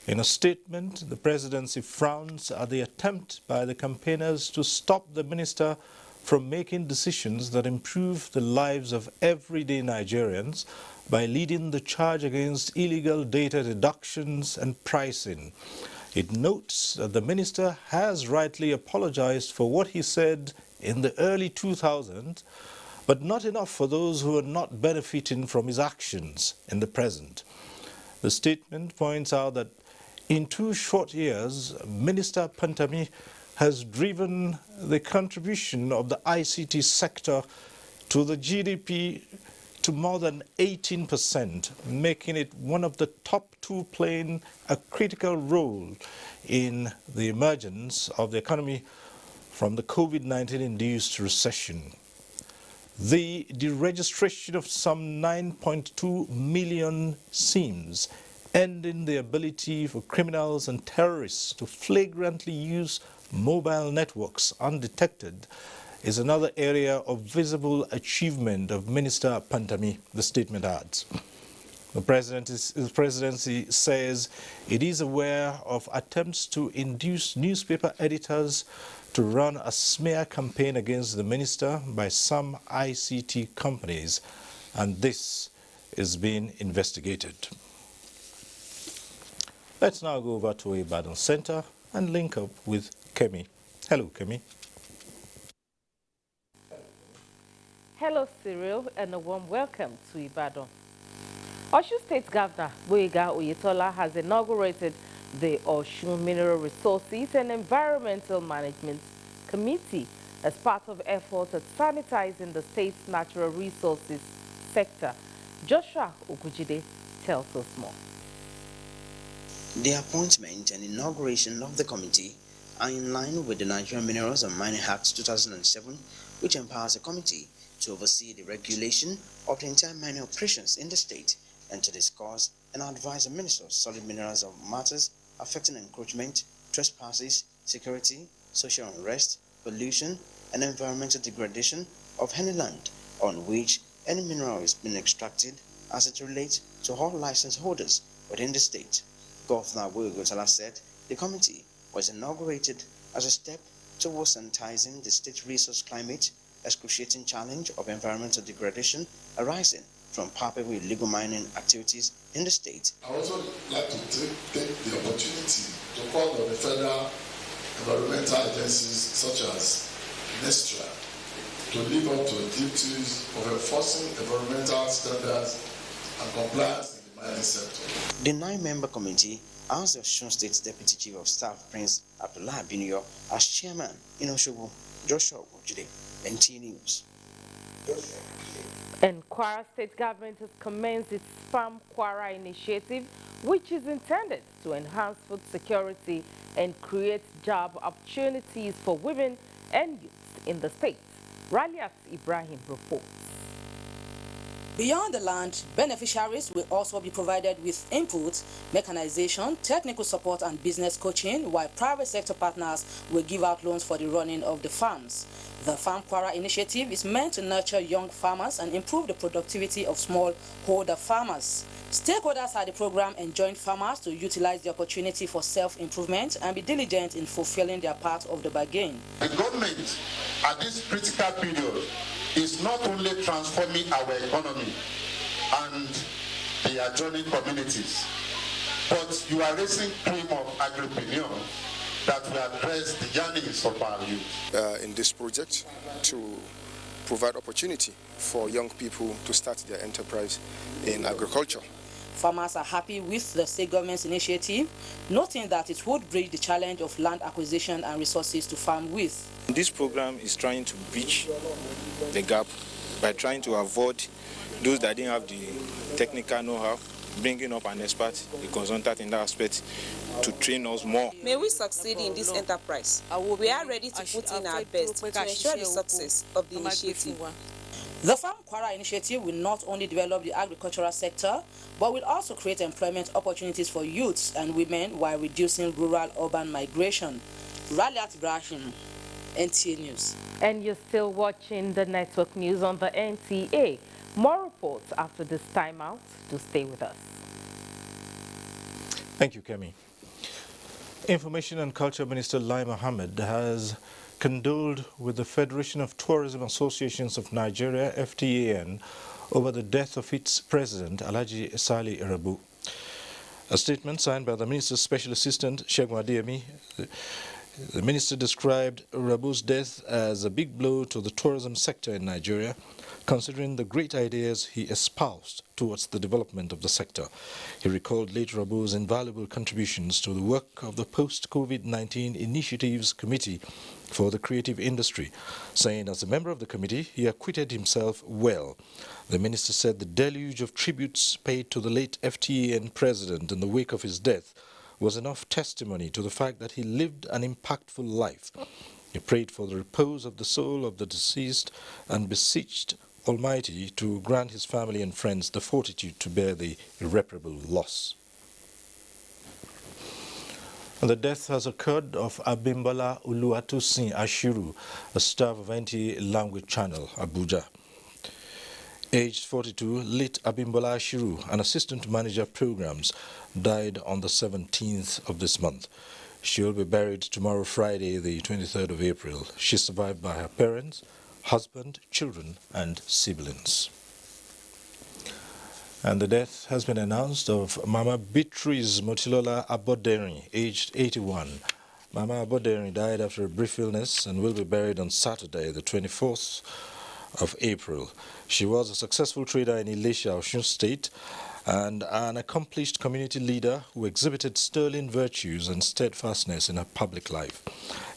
Speaker 2: In a statement, the presidency frowns at the attempt by the campaigners to stop the minister from making decisions that improve the lives of everyday Nigerians by leading the charge against illegal data deductions and pricing. It notes that the minister has rightly apologized for what he said in the early 2000s, but not enough for those who are not benefiting from his actions in the present. The statement points out that in 2 short years, Minister Pantami has driven the contribution of the ICT sector to the GDP to more than 18%, making it one of the top 2 playing a critical role in the emergence of the economy from the COVID-19 induced recession. The deregistration of some 9.2 million SIMs, ending the ability for criminals and terrorists to flagrantly use mobile networks undetected, is another area of visible achievement of Minister Pantami, the statement adds. The presidency says it is aware of attempts to induce newspaper editors to run a smear campaign against the minister by some ICT companies, and this is being investigated. Let's now go over to Ibadan Center and link up with Kemi. Hello, Kemi.
Speaker 1: Hello, Cyril, and a warm welcome to Ibadan. Osun State Governor Boyega Oyetola has inaugurated the Osun Mineral Resources and Environmental Management Committee as part of efforts at sanitizing the state's natural resources sector. Joshua Okujide tells us more.
Speaker 3: The appointment and inauguration of the committee are in line with the Nigerian Minerals and Mining Act 2007, which empowers the committee to oversee the regulation of the entire mining operations in the state and to discuss and advise the Minister of Solid Minerals of matters affecting encroachment, trespasses, security, social unrest, pollution, and environmental degradation of any land on which any mineral is being extracted as it relates to all license holders within the state. Governor Oyetola said the committee was inaugurated as a step towards sanitizing the state resource climate, excruciating challenge of environmental degradation arising from palpable illegal mining activities in the state.
Speaker 14: I also like to take the opportunity to call on the federal environmental agencies such as NESTRA to live up to the duties of enforcing environmental standards and compliance in the mining sector.
Speaker 3: The 9-member committee has the Osun State Deputy Chief of Staff Prince Abdullah Abinio as chairman in Osogbo. Joshua Okujide, NTA News.
Speaker 1: And Kwara State Government has commenced its Farm Kwara initiative, which is intended to enhance food security and create job opportunities for women and youth in the state. Raliat Ibrahim reports.
Speaker 19: Beyond the land, beneficiaries will also be provided with input, mechanization, technical support and business coaching, while private sector partners will give out loans for the running of the farms. The Farm Kwara initiative is meant to nurture young farmers and improve the productivity of smallholder farmers. Stakeholders at the program enjoined farmers to utilize the opportunity for self-improvement and be diligent in fulfilling their part of the bargain.
Speaker 20: The government at this critical period is not only transforming our economy and the adjoining communities, but you are raising cream of agripreneurs that will address the yearnings of our youth.
Speaker 22: In this project to provide opportunity for young people to start their enterprise in agriculture.
Speaker 19: Farmers are happy with the state government's initiative, noting that it would bridge the challenge of land acquisition and resources to farm with.
Speaker 25: This program is trying to bridge the gap by trying to avoid those that didn't have the technical know-how bringing up an expert, a consultant in that aspect, to train us more.
Speaker 4: May we succeed in this enterprise. We are ready to put in our best to ensure the success of the initiative.
Speaker 19: The Farm Kwara initiative will not only develop the agricultural sector, but will also create employment opportunities for youths and women while reducing rural-urban migration. Raliat Ibrahim, NTA News.
Speaker 1: And you're still watching the network news on the NTA. More reports after this timeout. To stay with us.
Speaker 2: Thank you, Kemi. Information and Culture Minister Lai Mohammed has condoled with the Federation of Tourism Associations of Nigeria, FTAN, over the death of its president, Alhaji Sali Rabu. A statement signed by the minister's special assistant, Shegun Adeyemi, the minister described Rabu's death as a big blow to the tourism sector in Nigeria, considering the great ideas he espoused towards the development of the sector. He recalled late Rabu's invaluable contributions to the work of the Post-COVID-19 Initiatives Committee for the Creative Industry, saying as a member of the committee, he acquitted himself well. The minister said the deluge of tributes paid to the late FTAN president in the wake of his death was enough testimony to the fact that he lived an impactful life. He prayed for the repose of the soul of the deceased and beseeched Almighty to grant his family and friends the fortitude to bear the irreparable loss. The death has occurred of Abimbola Oluwatosin Ashiru, a staff of NTA Language Channel, Abuja. Aged 42, late Abimbola Ashiru, an assistant manager programs, died on the 17th of this month. She will be buried tomorrow, Friday, the 23rd of April. She is survived by her parents, husband, children, and siblings. And the death has been announced of Mama Beatrice Motilola Aboderin, aged 81. Mama Aboderin died after a brief illness and will be buried on Saturday, the 24th of April. She was a successful trader in Ilesha, Osun State, and an accomplished community leader who exhibited sterling virtues and steadfastness in her public life.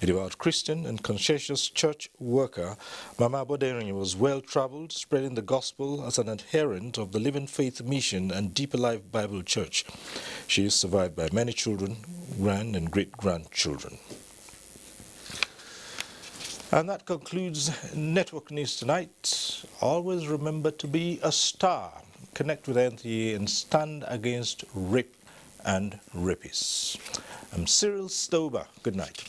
Speaker 2: A devout Christian and conscientious church worker, Mama Aboderin was well-traveled, spreading the gospel as an adherent of the Living Faith Mission and Deeper Life Bible Church. She is survived by many children, grand and great-grandchildren. And that concludes Network News tonight. Always remember to be a star. Connect with NTA and stand against rape and rapists. I'm Cyril Stober. Good night.